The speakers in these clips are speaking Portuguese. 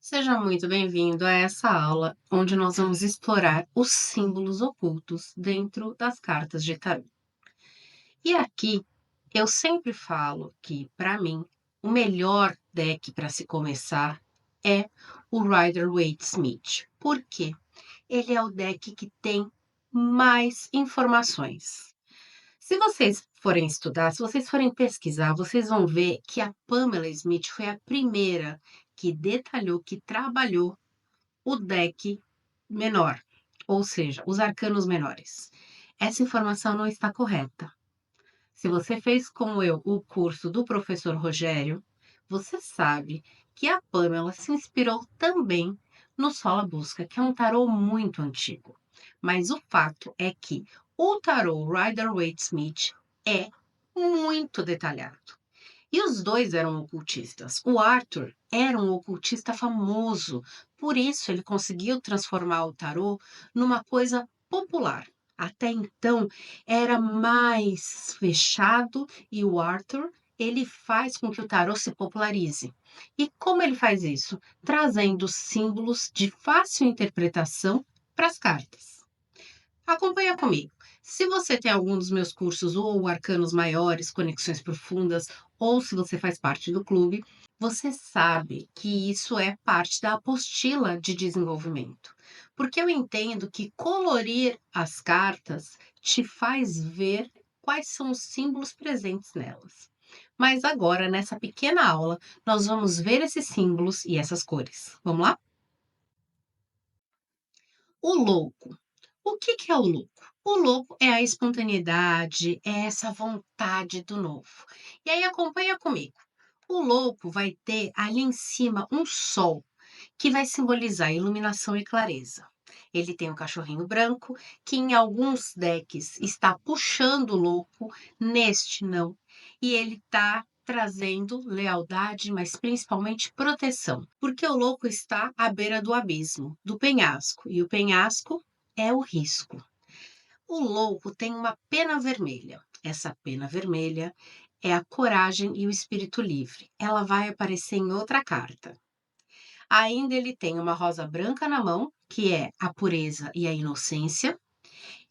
Seja muito bem-vindo a essa aula, onde nós vamos explorar os símbolos ocultos dentro das cartas de tarô. E aqui, eu sempre falo que, para mim, o melhor deck para se começar é o Rider-Waite-Smith. Por quê? Ele é o deck que tem mais informações. Se vocês forem estudar, se vocês forem pesquisar, vocês vão ver que a Pamela Smith foi a primeira que detalhou, que trabalhou o deck menor, ou seja, os arcanos menores. Essa informação não está correta. Se você fez, como eu, o curso do professor Rogério, você sabe que a Pamela se inspirou também no Sola Busca, que é um tarô muito antigo. Mas o fato é que o tarô Rider-Waite-Smith é muito detalhado. E os dois eram ocultistas. O Arthur era um ocultista famoso, por isso ele conseguiu transformar o tarô numa coisa popular. Até então era mais fechado e o Arthur, ele faz com que o tarô se popularize. E como ele faz isso? Trazendo símbolos de fácil interpretação para as cartas. Acompanha comigo. Se você tem algum dos meus cursos ou Arcanos Maiores, Conexões Profundas, ou se você faz parte do clube, você sabe que isso é parte da apostila de desenvolvimento. Porque eu entendo que colorir as cartas te faz ver quais são os símbolos presentes nelas. Mas agora, nessa pequena aula, nós vamos ver esses símbolos e essas cores. Vamos lá? O louco. O que que é o louco? O louco é a espontaneidade, é essa vontade do novo. E aí acompanha comigo. O louco vai ter ali em cima um sol, que vai simbolizar iluminação e clareza. Ele tem um cachorrinho branco, que em alguns decks está puxando o louco, neste não. E ele está trazendo lealdade, mas principalmente proteção, porque o louco está à beira do abismo, do penhasco, e o penhasco é o risco. O louco tem uma pena vermelha. Essa pena vermelha é a coragem e o espírito livre. Ela vai aparecer em outra carta. Ainda ele tem uma rosa branca na mão, que é a pureza e a inocência.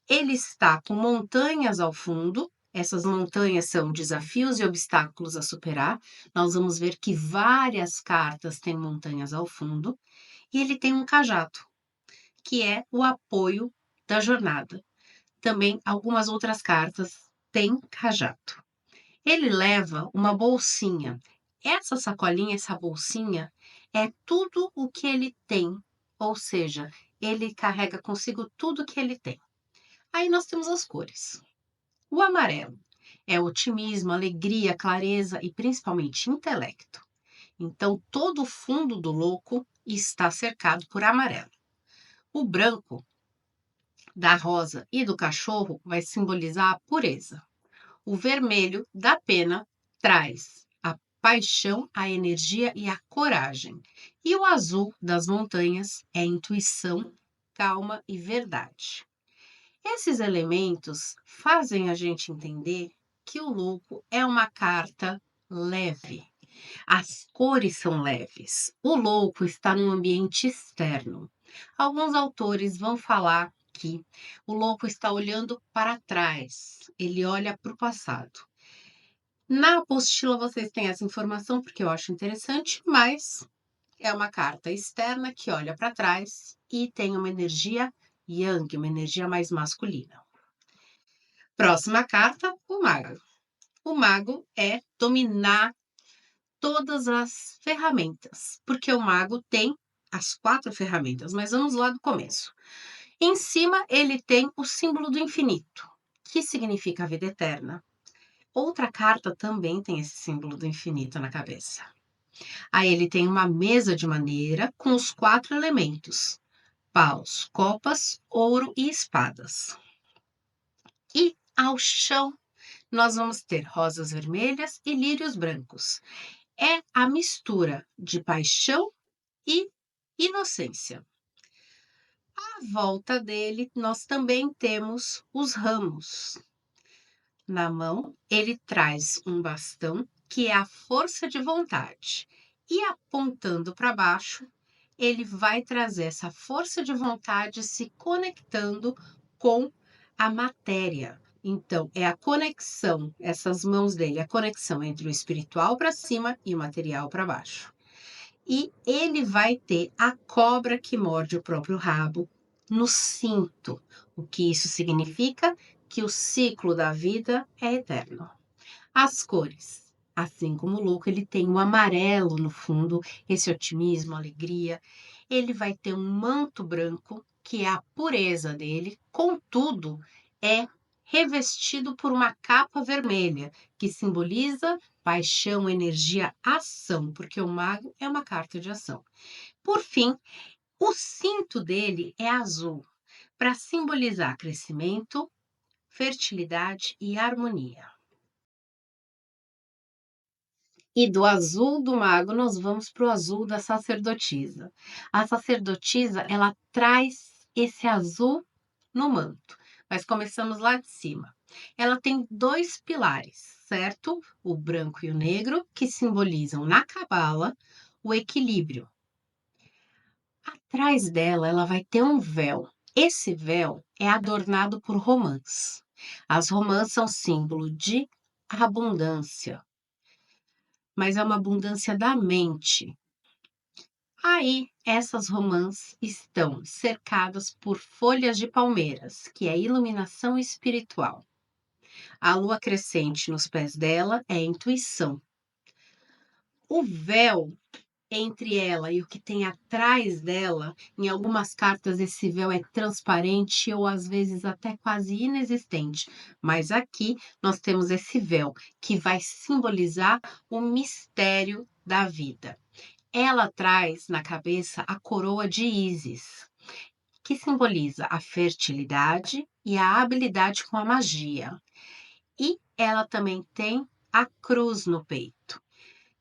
Ele está com montanhas ao fundo. Essas montanhas são desafios e obstáculos a superar. Nós vamos ver que várias cartas têm montanhas ao fundo. E ele tem um cajado, que é o apoio da jornada. Também algumas outras cartas têm cajado. Ele leva uma bolsinha. Essa sacolinha, essa bolsinha, é tudo o que ele tem, ou seja, ele carrega consigo tudo que ele tem. Aí nós temos as cores. O amarelo é otimismo, alegria, clareza e principalmente intelecto. Então, todo o fundo do louco está cercado por amarelo. O branco da rosa e do cachorro vai simbolizar a pureza. O vermelho da pena traz a paixão, a energia e a coragem. E o azul das montanhas é intuição, calma e verdade. Esses elementos fazem a gente entender que o louco é uma carta leve. As cores são leves. O louco está num ambiente externo. Alguns autores vão falar que o louco está olhando para trás, ele olha para o passado. Na apostila vocês têm essa informação porque eu acho interessante, mas é uma carta externa que olha para trás e tem uma energia yang, uma energia mais masculina. Próxima carta, o mago. O mago é dominar todas as ferramentas, porque o mago tem as 4 ferramentas, mas vamos lá do começo. Em cima ele tem o símbolo do infinito, que significa a vida eterna. Outra carta também tem esse símbolo do infinito na cabeça. Aí ele tem uma mesa de madeira com os 4 elementos: paus, copas, ouro e espadas. E ao chão nós vamos ter rosas vermelhas e lírios brancos. É a mistura de paixão e inocência. À volta dele, nós também temos os ramos. Na mão, ele traz um bastão, que é a força de vontade, e apontando para baixo, ele vai trazer essa força de vontade se conectando com a matéria. Então, é a conexão, essas mãos dele, a conexão entre o espiritual para cima e o material para baixo. E ele vai ter a cobra que morde o próprio rabo no cinto. O que isso significa? Que o ciclo da vida é eterno. As cores. Assim como o louco, ele tem o amarelo no fundo, esse otimismo, alegria. Ele vai ter um manto branco, que é a pureza dele, contudo, é revestido por uma capa vermelha, que simboliza paixão, energia, ação, porque o mago é uma carta de ação. Por fim, o cinto dele é azul, para simbolizar crescimento, fertilidade e harmonia. E do azul do mago, nós vamos para o azul da sacerdotisa. A sacerdotisa, ela traz esse azul no manto, mas começamos lá de cima. Ela tem 2 pilares, certo? O branco e o negro, que simbolizam na cabala o equilíbrio. Atrás dela, ela vai ter um véu. Esse véu é adornado por romãs. As romãs são símbolo de abundância, mas é uma abundância da mente. Aí, essas romãs estão cercadas por folhas de palmeiras, que é iluminação espiritual. A lua crescente nos pés dela é intuição. O véu entre ela e o que tem atrás dela, em algumas cartas esse véu é transparente ou às vezes até quase inexistente, mas aqui nós temos esse véu que vai simbolizar o mistério da vida. Ela traz na cabeça a coroa de Ísis, que simboliza a fertilidade e a habilidade com a magia. E ela também tem a cruz no peito,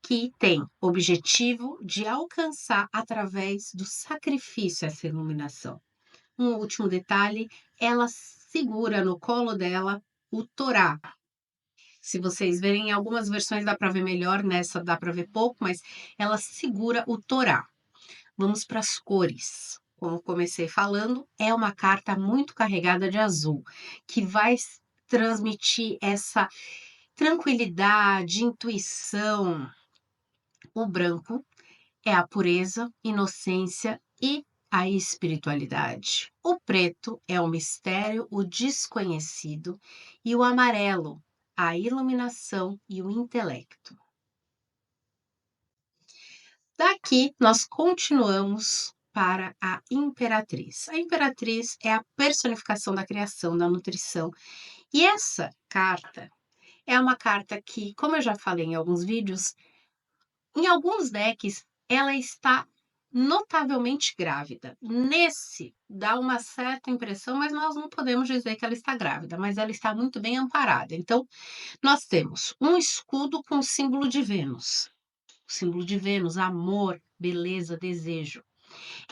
que tem objetivo de alcançar através do sacrifício essa iluminação. Um último detalhe, ela segura no colo dela o Torá. Se vocês verem, em algumas versões dá para ver melhor, nessa dá para ver pouco, mas ela segura o Torá. Vamos para as cores. Como comecei falando, é uma carta muito carregada de azul, que vai transmitir essa tranquilidade, intuição. O branco é a pureza, inocência e a espiritualidade. O preto é o mistério, o desconhecido, e o amarelo, a iluminação e o intelecto. Daqui nós continuamos para a imperatriz. A imperatriz é a personificação da criação, da nutrição. E essa carta é uma carta que, como eu já falei em alguns vídeos, em alguns decks ela está notavelmente grávida. Nesse dá uma certa impressão, mas nós não podemos dizer que ela está grávida, mas ela está muito bem amparada. Então, nós temos um escudo com o símbolo de Vênus. O símbolo de Vênus, amor, beleza, desejo.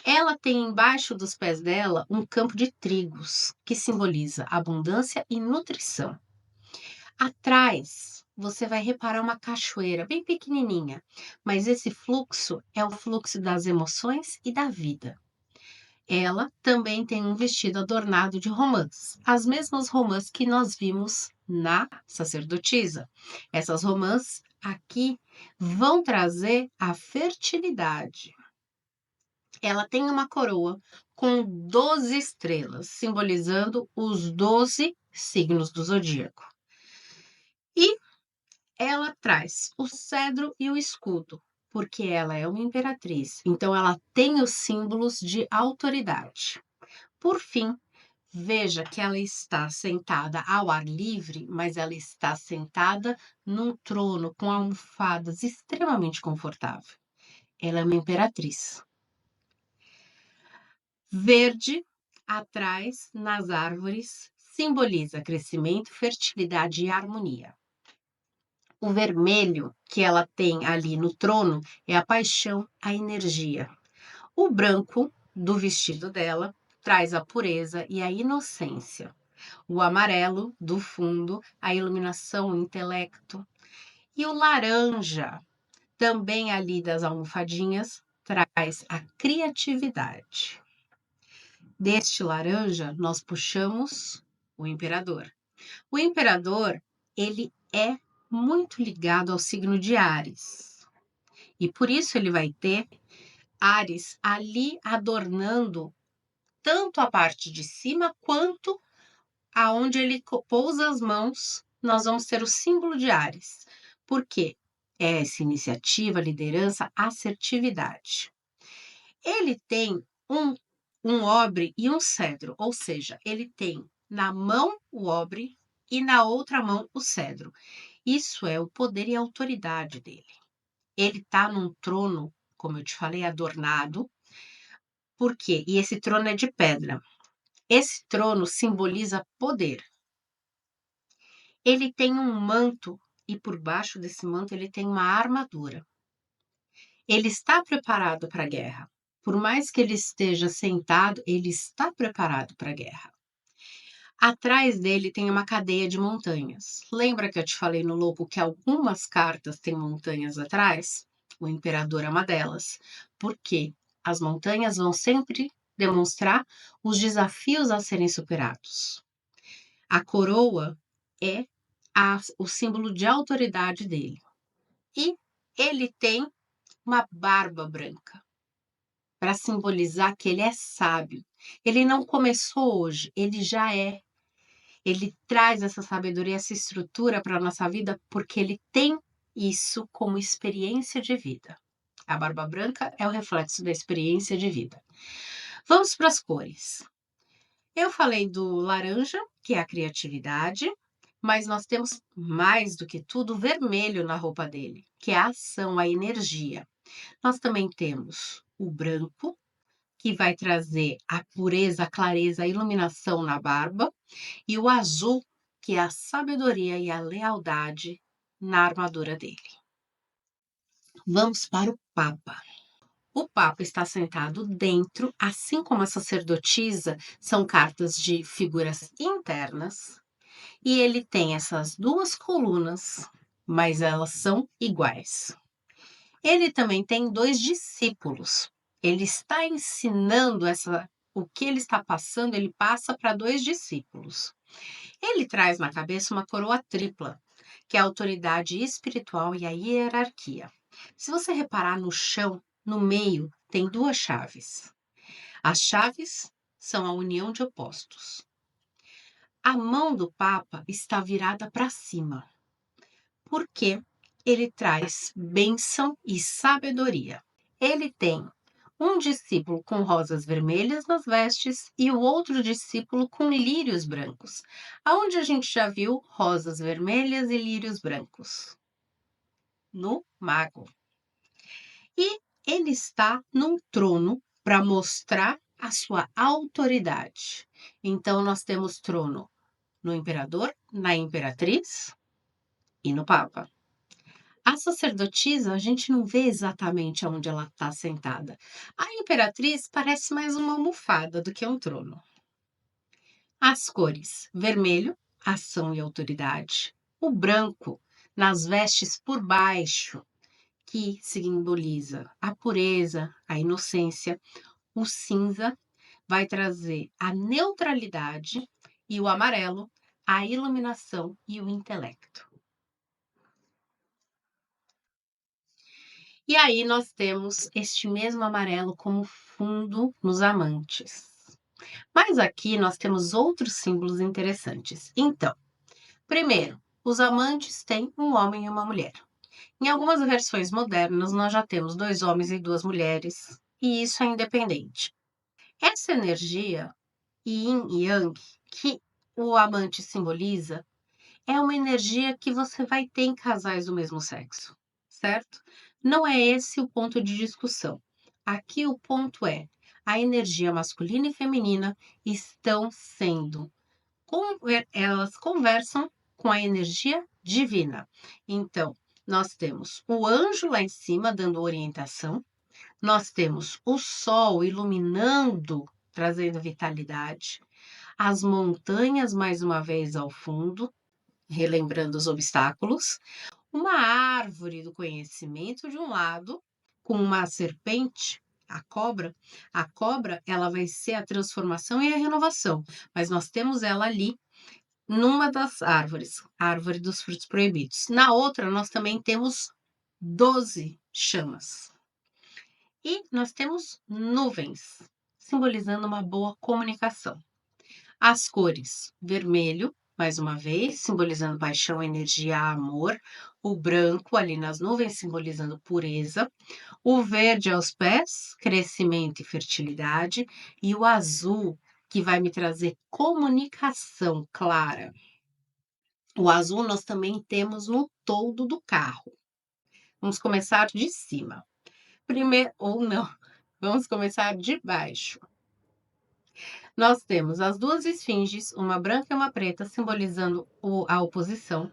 Ela tem embaixo dos pés dela um campo de trigos, que simboliza abundância e nutrição. Atrás, você vai reparar uma cachoeira bem pequenininha, mas esse fluxo é o fluxo das emoções e da vida. Ela também tem um vestido adornado de romãs, as mesmas romãs que nós vimos na sacerdotisa. Essas romãs aqui vão trazer a fertilidade. Ela tem uma coroa com 12 estrelas, simbolizando os 12 signos do zodíaco. E ela traz o cedro e o escudo, porque ela é uma imperatriz, então ela tem os símbolos de autoridade. Por fim, veja que ela está sentada ao ar livre, mas ela está sentada num trono com almofadas extremamente confortável. Ela é uma imperatriz. Verde, atrás, nas árvores, simboliza crescimento, fertilidade e harmonia. O vermelho que ela tem ali no trono é a paixão, a energia. O branco do vestido dela traz a pureza e a inocência. O amarelo do fundo, a iluminação, o intelecto. E o laranja, também ali das almofadinhas, traz a criatividade. Deste laranja, nós puxamos o imperador. O imperador, ele é muito ligado ao signo de Áries. E por isso ele vai ter Áries ali adornando tanto a parte de cima quanto aonde ele pousa as mãos, nós vamos ter o símbolo de Áries. Por quê? É essa iniciativa, liderança, assertividade. Ele tem um obre e um cedro, ou seja, ele tem na mão o obre e na outra mão o cedro. Isso é o poder e a autoridade dele. Ele está num trono, como eu te falei, adornado. Por quê? E esse trono é de pedra. Esse trono simboliza poder. Ele tem um manto e por baixo desse manto ele tem uma armadura. Ele está preparado para a guerra. Por mais que ele esteja sentado, ele está preparado para a guerra. Atrás dele tem uma cadeia de montanhas. Lembra que eu te falei no lobo que algumas cartas têm montanhas atrás? O imperador é uma delas. Por quê? As montanhas vão sempre demonstrar os desafios a serem superados. A coroa é o símbolo de autoridade dele. E ele tem uma barba branca para simbolizar que ele é sábio. Ele não começou hoje, ele já é. Ele traz essa sabedoria, essa estrutura para a nossa vida porque ele tem isso como experiência de vida. A barba branca é o reflexo da experiência de vida. Vamos para as cores. Eu falei do laranja, que é a criatividade, mas nós temos mais do que tudo vermelho na roupa dele, que é a ação, a energia. Nós também temos o branco, que vai trazer a pureza, a clareza, a iluminação na barba, e o azul, que é a sabedoria e a lealdade na armadura dele. Vamos para o Papa. O Papa está sentado dentro, assim como a sacerdotisa, são cartas de figuras internas, e ele tem essas duas colunas, mas elas são iguais. Ele também tem dois discípulos. Ele está ensinando o que ele está passando, ele passa para dois discípulos. Ele traz na cabeça uma coroa tripla, que é a autoridade espiritual e a hierarquia. Se você reparar no chão, no meio, tem duas chaves. As chaves são a união de opostos. A mão do Papa está virada para cima, porque ele traz bênção e sabedoria. Ele tem um discípulo com rosas vermelhas nas vestes e o outro discípulo com lírios brancos. Aonde a gente já viu rosas vermelhas e lírios brancos? No mago. E ele está num trono para mostrar a sua autoridade. Então, nós temos trono no imperador, na imperatriz e no papa. A sacerdotisa, a gente não vê exatamente onde ela está sentada. A imperatriz parece mais uma almofada do que um trono. As cores: vermelho, ação e autoridade. O branco, nas vestes por baixo, que simboliza a pureza, a inocência. O cinza vai trazer a neutralidade e o amarelo, a iluminação e o intelecto. E aí nós temos este mesmo amarelo como fundo nos amantes. Mas aqui nós temos outros símbolos interessantes. Então, primeiro, os amantes têm um homem e uma mulher. Em algumas versões modernas, nós já temos dois homens e duas mulheres, e isso é independente. Essa energia, yin e yang, que o amante simboliza, é uma energia que você vai ter em casais do mesmo sexo, certo? Não é esse o ponto de discussão. Aqui o ponto é: a energia masculina e feminina estão sendo, elas conversam com a energia divina. Então, nós temos o anjo lá em cima dando orientação, nós temos o sol iluminando, trazendo vitalidade, as montanhas mais uma vez ao fundo, relembrando os obstáculos, uma árvore do conhecimento de um lado com uma serpente, a cobra ela vai ser a transformação e a renovação, mas nós temos ela ali numa das árvores, a árvore dos frutos proibidos. Na outra, nós também temos 12 chamas. E nós temos nuvens, simbolizando uma boa comunicação. As cores, vermelho, mais uma vez, simbolizando paixão, energia, amor. O branco, ali nas nuvens, simbolizando pureza. O verde aos pés, crescimento e fertilidade. E o azul, que vai me trazer comunicação clara. O azul nós também temos no toldo do carro. Vamos começar de cima. Primeiro, ou não, vamos começar de baixo. Nós temos as duas esfinges, uma branca e uma preta, simbolizando a oposição.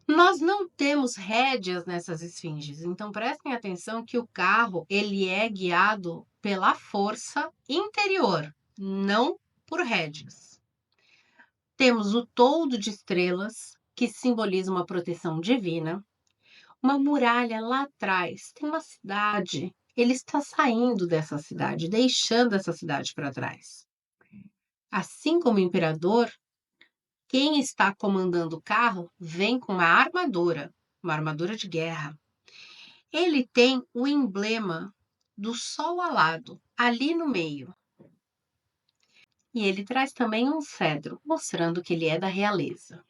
Nós não temos rédeas nessas esfinges, então prestem atenção que o carro ele é guiado pela força interior, não por rédeas. Temos o toldo de estrelas, que simboliza uma proteção divina. Uma muralha lá atrás, tem uma cidade. Ele está saindo dessa cidade, deixando essa cidade para trás. Assim como o imperador, quem está comandando o carro vem com uma armadura de guerra. Ele tem o emblema do sol alado, ali no meio. E ele traz também um cedro, mostrando que ele é da realeza.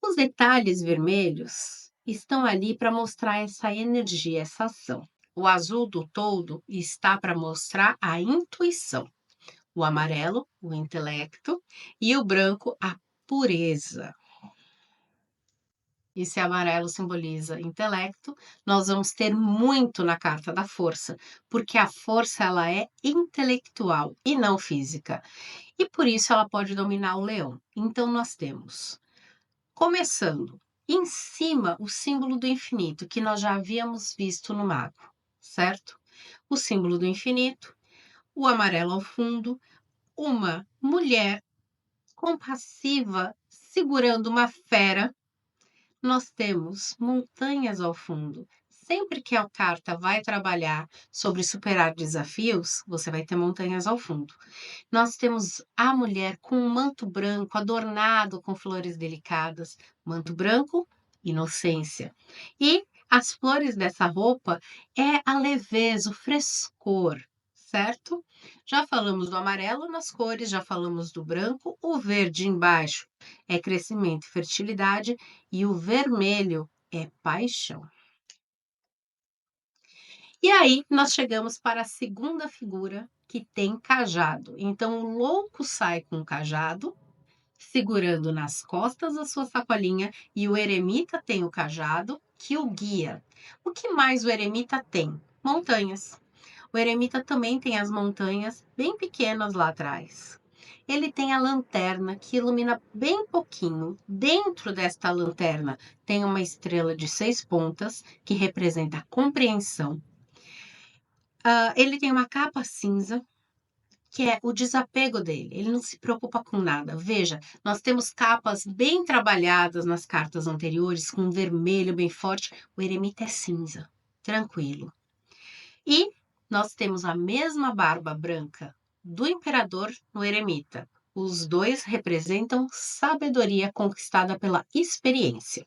Os detalhes vermelhos estão ali para mostrar essa energia, essa ação. O azul do toldo está para mostrar a intuição. O amarelo, o intelecto, e o branco, a pureza. E se amarelo simboliza intelecto, nós vamos ter muito na carta da força, porque a força ela é intelectual e não física. E por isso ela pode dominar o leão. Então nós temos, começando, em cima o símbolo do infinito, que nós já havíamos visto no mago, certo? O símbolo do infinito, o amarelo ao fundo, uma mulher compassiva segurando uma fera. Nós temos montanhas ao fundo. Sempre que a carta vai trabalhar sobre superar desafios, você vai ter montanhas ao fundo. Nós temos a mulher com um manto branco adornado com flores delicadas. Manto branco, inocência. E as flores dessa roupa é a leveza, o frescor, certo? Já falamos do amarelo nas cores, já falamos do branco, o verde embaixo é crescimento e fertilidade e o vermelho é paixão. E aí nós chegamos para a segunda figura que tem cajado. Então o louco sai com o cajado, segurando nas costas a sua sacolinha, e o eremita tem o cajado que o guia. O que mais o eremita tem? Montanhas. O eremita também tem as montanhas bem pequenas lá atrás. Ele tem a lanterna que ilumina bem pouquinho. Dentro desta lanterna tem uma estrela de 6 pontas que representa a compreensão. Ele tem uma capa cinza, que é o desapego dele. Ele não se preocupa com nada. Veja, nós temos capas bem trabalhadas nas cartas anteriores, com um vermelho bem forte. O eremita é cinza, tranquilo. E nós temos a mesma barba branca do imperador no eremita. Os dois representam sabedoria conquistada pela experiência.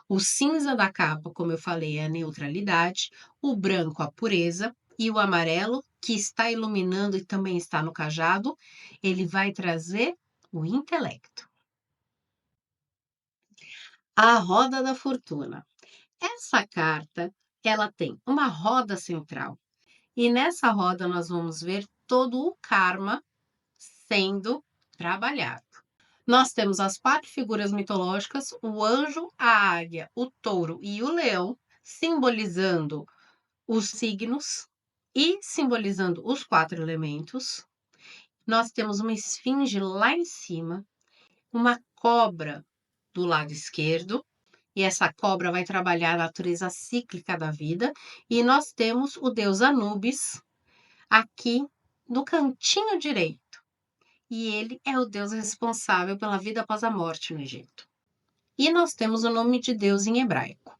O cinza da capa, como eu falei, é a neutralidade, o branco a pureza e o amarelo, que está iluminando e também está no cajado, ele vai trazer o intelecto. A roda da fortuna. Essa carta, ela tem uma roda central. E nessa roda nós vamos ver todo o karma sendo trabalhado. Nós temos as 4 figuras mitológicas, o anjo, a águia, o touro e o leão, simbolizando os signos e simbolizando os 4 elementos. Nós temos uma esfinge lá em cima, uma cobra do lado esquerdo, e essa cobra vai trabalhar a natureza cíclica da vida, e nós temos o deus Anubis aqui no cantinho direito. E ele é o Deus responsável pela vida após a morte no Egito. E nós temos o nome de Deus em hebraico.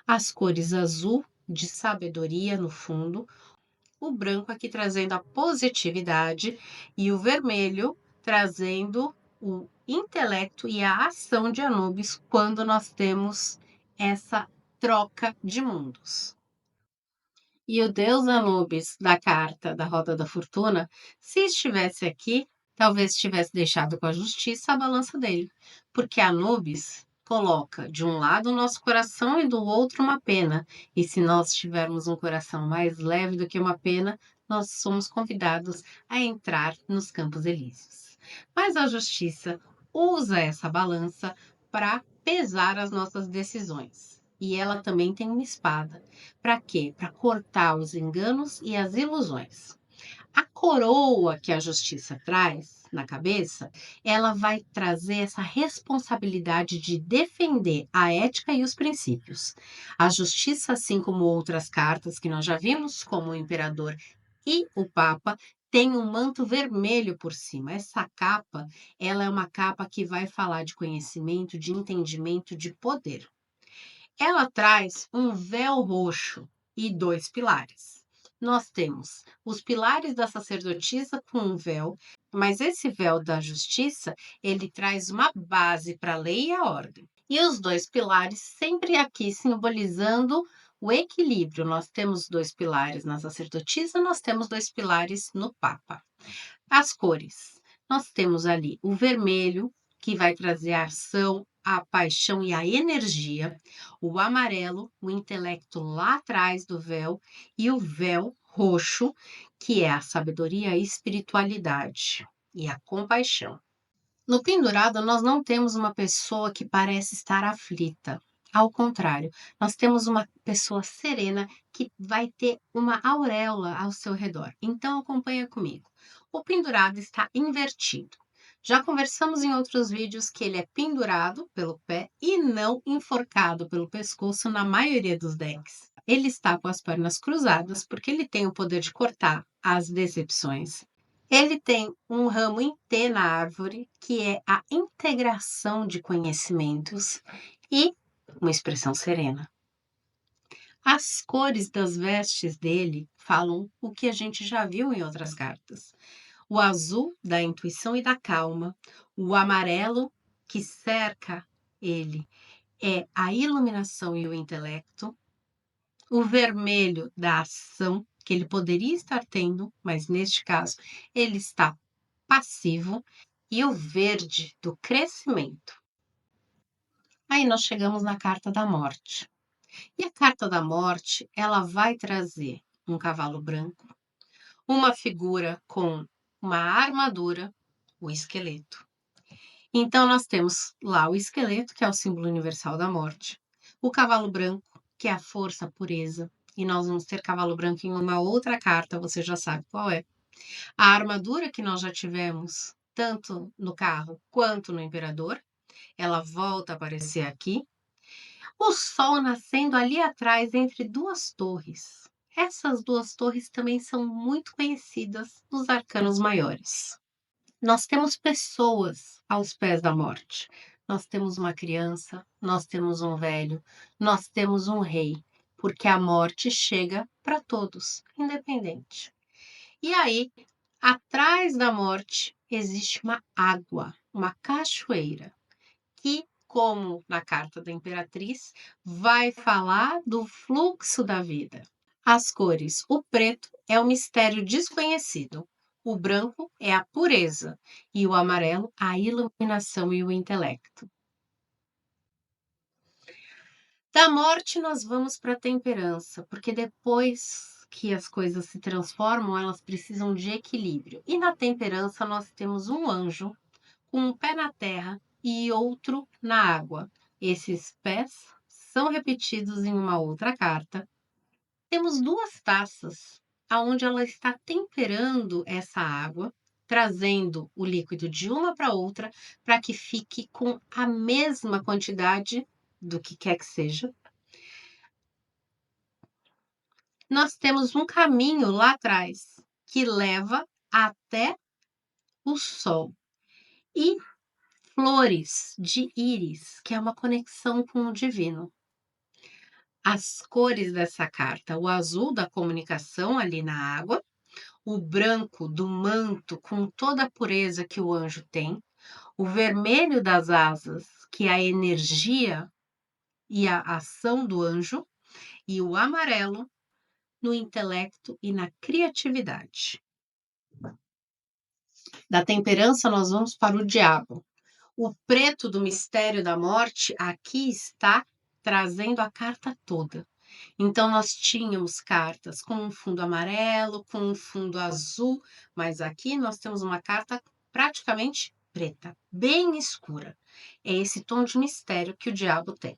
As cores azul, de sabedoria no fundo, o branco aqui trazendo a positividade e o vermelho trazendo o intelecto e a ação de Anubis quando nós temos essa troca de mundos. E o deus Anubis da carta da Roda da Fortuna, se estivesse aqui, talvez tivesse deixado com a justiça a balança dele, porque Anubis coloca de um lado o nosso coração e do outro uma pena. E se nós tivermos um coração mais leve do que uma pena, nós somos convidados a entrar nos Campos Elíseos. Mas a justiça usa essa balança para pesar as nossas decisões. E ela também tem uma espada. Para quê? Para cortar os enganos e as ilusões. A coroa que a justiça traz na cabeça, ela vai trazer essa responsabilidade de defender a ética e os princípios. A justiça, assim como outras cartas que nós já vimos, como o imperador e o papa, tem um manto vermelho por cima. Essa capa, ela é uma capa que vai falar de conhecimento, de entendimento, de poder. Ela traz um véu roxo e 2 pilares. Nós temos os pilares da sacerdotisa com um véu, mas esse véu da justiça, ele traz uma base para a lei e a ordem. E os 2 pilares sempre aqui simbolizando o equilíbrio. Nós temos 2 pilares na sacerdotisa, nós temos 2 pilares no papa. As cores. Nós temos ali o vermelho, que vai trazer a ação, a paixão e a energia, o amarelo, o intelecto lá atrás do véu, e o véu roxo, que é a sabedoria, a espiritualidade e a compaixão. No pendurado, nós não temos uma pessoa que parece estar aflita. Ao contrário, nós temos uma pessoa serena que vai ter uma auréola ao seu redor. Então, acompanha comigo. O pendurado está invertido. Já conversamos em outros vídeos que ele é pendurado pelo pé e não enforcado pelo pescoço na maioria dos decks. Ele está com as pernas cruzadas porque ele tem o poder de cortar as decepções. Ele tem um ramo em T na árvore, que é a integração de conhecimentos, e uma expressão serena. As cores das vestes dele falam o que a gente já viu em outras cartas. O azul da intuição e da calma, o amarelo que cerca ele é a iluminação e o intelecto, o vermelho da ação que ele poderia estar tendo, mas neste caso ele está passivo, e o verde do crescimento. Aí nós chegamos na carta da morte. E a carta da morte, ela vai trazer um cavalo branco, uma figura com uma armadura, o esqueleto. Então nós temos lá o esqueleto, que é o símbolo universal da morte, o cavalo branco, que é a força, a pureza, e nós vamos ter cavalo branco em uma outra carta, você já sabe qual é. A armadura que nós já tivemos, tanto no carro quanto no imperador, ela volta a aparecer aqui. O sol nascendo ali atrás, entre duas torres. Essas duas torres também são muito conhecidas nos arcanos maiores. Nós temos pessoas aos pés da morte. Nós temos uma criança, nós temos um velho, nós temos um rei, porque a morte chega para todos, independente. E aí, atrás da morte existe uma água, uma cachoeira, que, como na carta da Imperatriz, vai falar do fluxo da vida. As cores: o preto é o mistério desconhecido, o branco é a pureza e o amarelo a iluminação e o intelecto. Da morte nós vamos para a temperança, porque depois que as coisas se transformam, elas precisam de equilíbrio. E na temperança nós temos um anjo com um pé na terra e outro na água. Esses pés são repetidos em uma outra carta. Temos duas taças, aonde ela está temperando essa água, trazendo o líquido de uma para outra, para que fique com a mesma quantidade do que quer que seja. Nós temos um caminho lá atrás que leva até o sol. E flores de íris, que é uma conexão com o divino. as cores dessa carta: o azul da comunicação ali na água, o branco do manto com toda a pureza que o anjo tem, o vermelho das asas, que é a energia e a ação do anjo, e o amarelo no intelecto e na criatividade. Da temperança, nós vamos para o diabo. O preto do mistério da morte aqui está trazendo a carta toda. Então, nós tínhamos cartas com um fundo amarelo, com um fundo azul, mas aqui nós temos uma carta praticamente preta, bem escura. É esse tom de mistério que o diabo tem.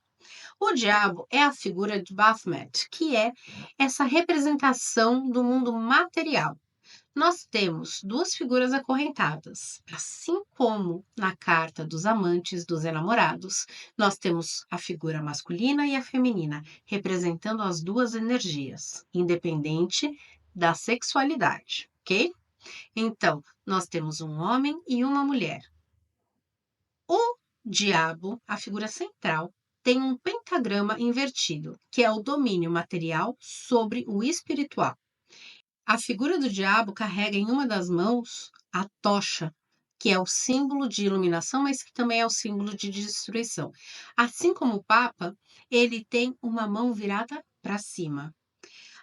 O diabo é a figura de Baphomet, que é essa representação do mundo material. Nós temos duas figuras acorrentadas, assim como na carta dos amantes, dos enamorados, nós temos a figura masculina e a feminina, representando as duas energias, independente da sexualidade, ok? Então, nós temos um homem e uma mulher. O diabo, a figura central, tem um pentagrama invertido, que é o domínio material sobre o espiritual. A figura do diabo carrega em uma das mãos a tocha, que é o símbolo de iluminação, mas que também é o símbolo de destruição. Assim como o Papa, ele tem uma mão virada para cima.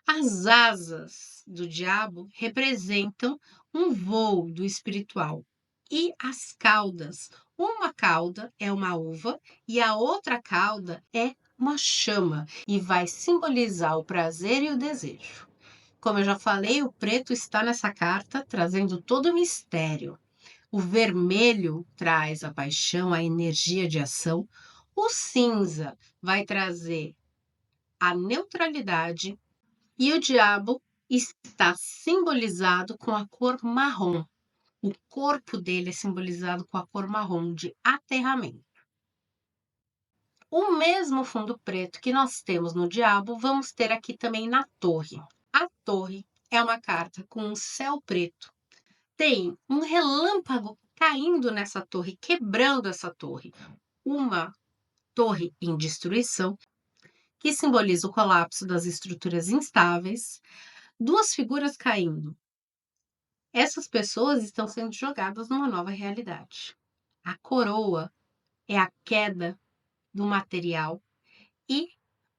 As asas do diabo representam um voo do espiritual. E as caudas, uma cauda é uma uva e a outra cauda é uma chama e vai simbolizar o prazer e o desejo. Como eu já falei, o preto está nessa carta trazendo todo o mistério. O vermelho traz a paixão, a energia de ação. O cinza vai trazer a neutralidade e o diabo está simbolizado com a cor marrom. O corpo dele é simbolizado com a cor marrom de aterramento. O mesmo fundo preto que nós temos no diabo, vamos ter aqui também na torre. A torre é uma carta com um céu preto. Tem um relâmpago caindo nessa torre, quebrando essa torre. Uma torre em destruição, que simboliza o colapso das estruturas instáveis. Duas figuras caindo. Essas pessoas estão sendo jogadas numa nova realidade. A coroa é a queda do material e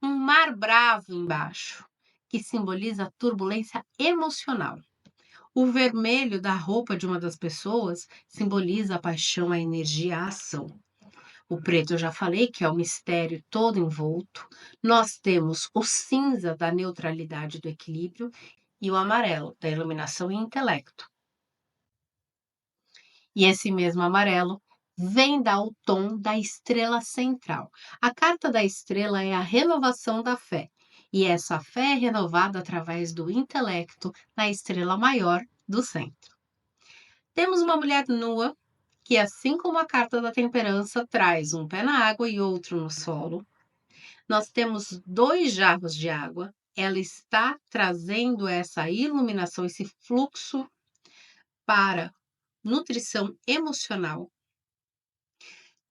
um mar bravo embaixo, que simboliza a turbulência emocional. O vermelho da roupa de uma das pessoas simboliza a paixão, a energia, a ação. O preto eu já falei que é o mistério todo envolto. Nós temos o cinza da neutralidade do equilíbrio e o amarelo da iluminação e intelecto. E esse mesmo amarelo vem dar o tom da estrela central. A carta da estrela é a renovação da fé. E essa fé é renovada através do intelecto na estrela maior do centro. Temos uma mulher nua, que assim como a carta da temperança traz um pé na água e outro no solo. Nós temos dois jarros de água. Ela está trazendo essa iluminação, esse fluxo para nutrição emocional.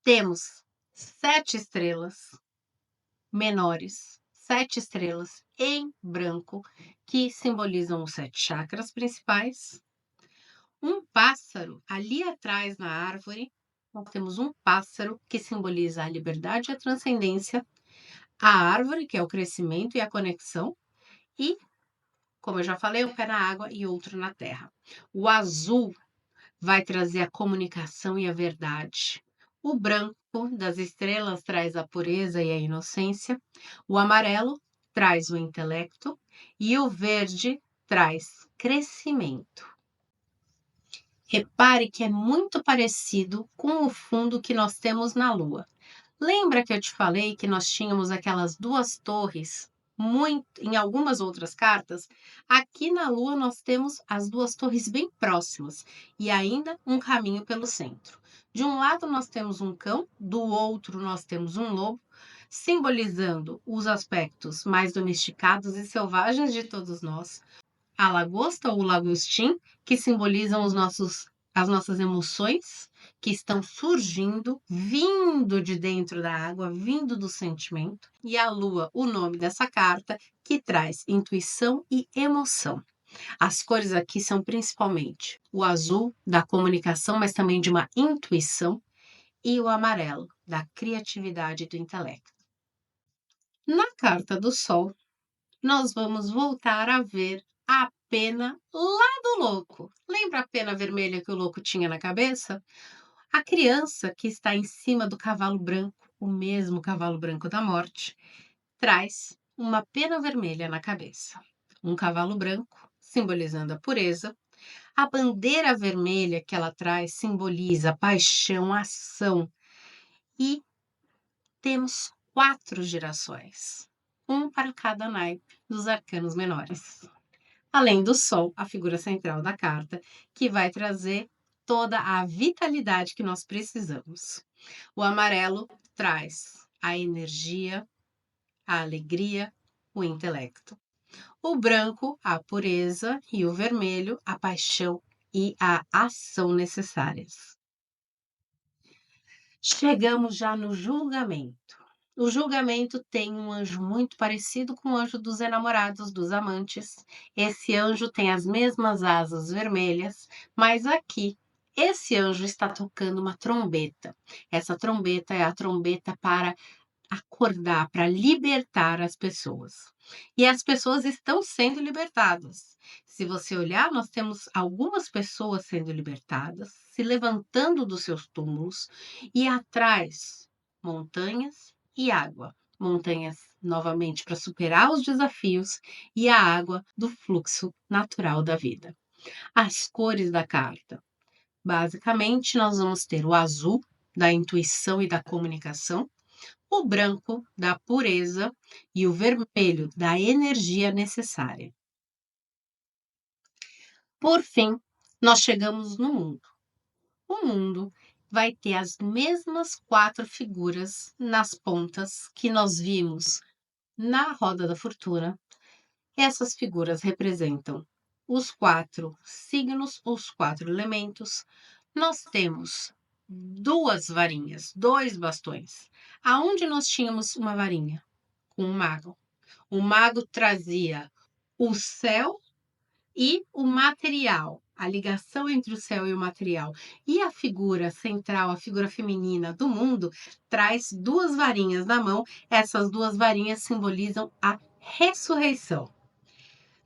Temos 7 estrelas menores, 7 estrelas em branco, que simbolizam os 7 chakras principais. Um pássaro ali atrás na árvore, nós temos um pássaro que simboliza a liberdade e a transcendência, a árvore, que é o crescimento e a conexão, e, como eu já falei, um pé na água e outro na terra. O azul vai trazer a comunicação e a verdade. O branco das estrelas traz a pureza e a inocência. O amarelo traz o intelecto e o verde traz crescimento. Repare que é muito parecido com o fundo que nós temos na Lua. Lembra que eu te falei que nós tínhamos aquelas duas torres em algumas outras cartas? Aqui na Lua nós temos as duas torres bem próximas e ainda um caminho pelo centro. De um lado nós temos um cão, do outro nós temos um lobo, simbolizando os aspectos mais domesticados e selvagens de todos nós. A lagosta ou lagostim, que simbolizam os nossos as nossas emoções que estão surgindo, vindo de dentro da água, vindo do sentimento. E a lua, o nome dessa carta, que traz intuição e emoção. As cores aqui são principalmente o azul, da comunicação, mas também de uma intuição, e o amarelo, da criatividade e do intelecto. Na carta do Sol, nós vamos voltar a ver a pena lá do louco. Lembra a pena vermelha que o louco tinha na cabeça? A criança que está em cima do cavalo branco, o mesmo cavalo branco da morte, traz uma pena vermelha na cabeça. Um cavalo branco, simbolizando a pureza. A bandeira vermelha que ela traz simboliza paixão, ação. E temos 4 girassóis, um para cada naipe dos arcanos menores. Além do Sol, a figura central da carta, que vai trazer toda a vitalidade que nós precisamos. O amarelo traz a energia, a alegria, o intelecto. O branco, a pureza, e o vermelho, a paixão e a ação necessárias. Chegamos já no julgamento. O julgamento tem um anjo muito parecido com o anjo dos enamorados, dos amantes. Esse anjo tem as mesmas asas vermelhas, mas aqui esse anjo está tocando uma trombeta. Essa trombeta é a trombeta para acordar, para libertar as pessoas. E as pessoas estão sendo libertadas. Se você olhar, nós temos algumas pessoas sendo libertadas, se levantando dos seus túmulos, e atrás, montanhas e água. Montanhas novamente para superar os desafios e a água do fluxo natural da vida. As cores da carta. Basicamente, nós vamos ter o azul, da intuição e da comunicação, o branco da pureza e o vermelho da energia necessária. Por fim, nós chegamos no mundo. O mundo vai ter as mesmas 4 figuras nas pontas que nós vimos na roda da fortuna. Essas figuras representam os 4 signos, os 4 elementos. Nós temos 2 varinhas, 2 bastões. Aonde nós tínhamos uma varinha? Com um mago. O mago trazia o céu e o material, a ligação entre o céu e o material. E a figura central, a figura feminina do mundo, traz 2 varinhas na mão. Essas 2 varinhas simbolizam a ressurreição.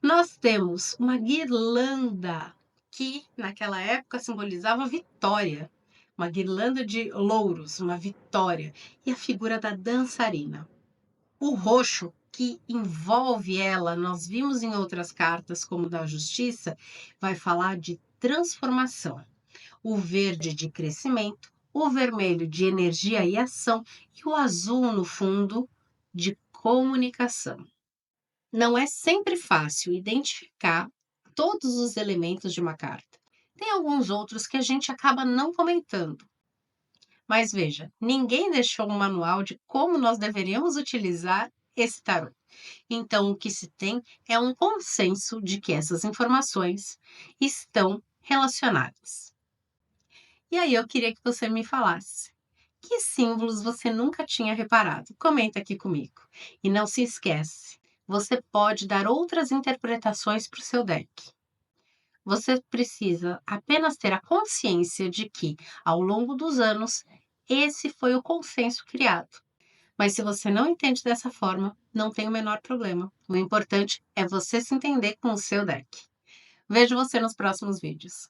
Nós temos uma guirlanda que, naquela época, simbolizava vitória. Uma guirlanda de louros, uma vitória. E a figura da dançarina. O roxo que envolve ela, nós vimos em outras cartas, como da Justiça, vai falar de transformação. O verde de crescimento, o vermelho de energia e ação e o azul no fundo de comunicação. Não é sempre fácil identificar todos os elementos de uma carta. Tem alguns outros que a gente acaba não comentando. Mas veja, ninguém deixou um manual de como nós deveríamos utilizar esse tarô. Então, o que se tem é um consenso de que essas informações estão relacionadas. E aí eu queria que você me falasse. Que símbolos você nunca tinha reparado? Comenta aqui comigo. E não se esquece, você pode dar outras interpretações para o seu deck. Você precisa apenas ter a consciência de que, ao longo dos anos, esse foi o consenso criado. Mas se você não entende dessa forma, não tem o menor problema. O importante é você se entender com o seu deck. Vejo você nos próximos vídeos.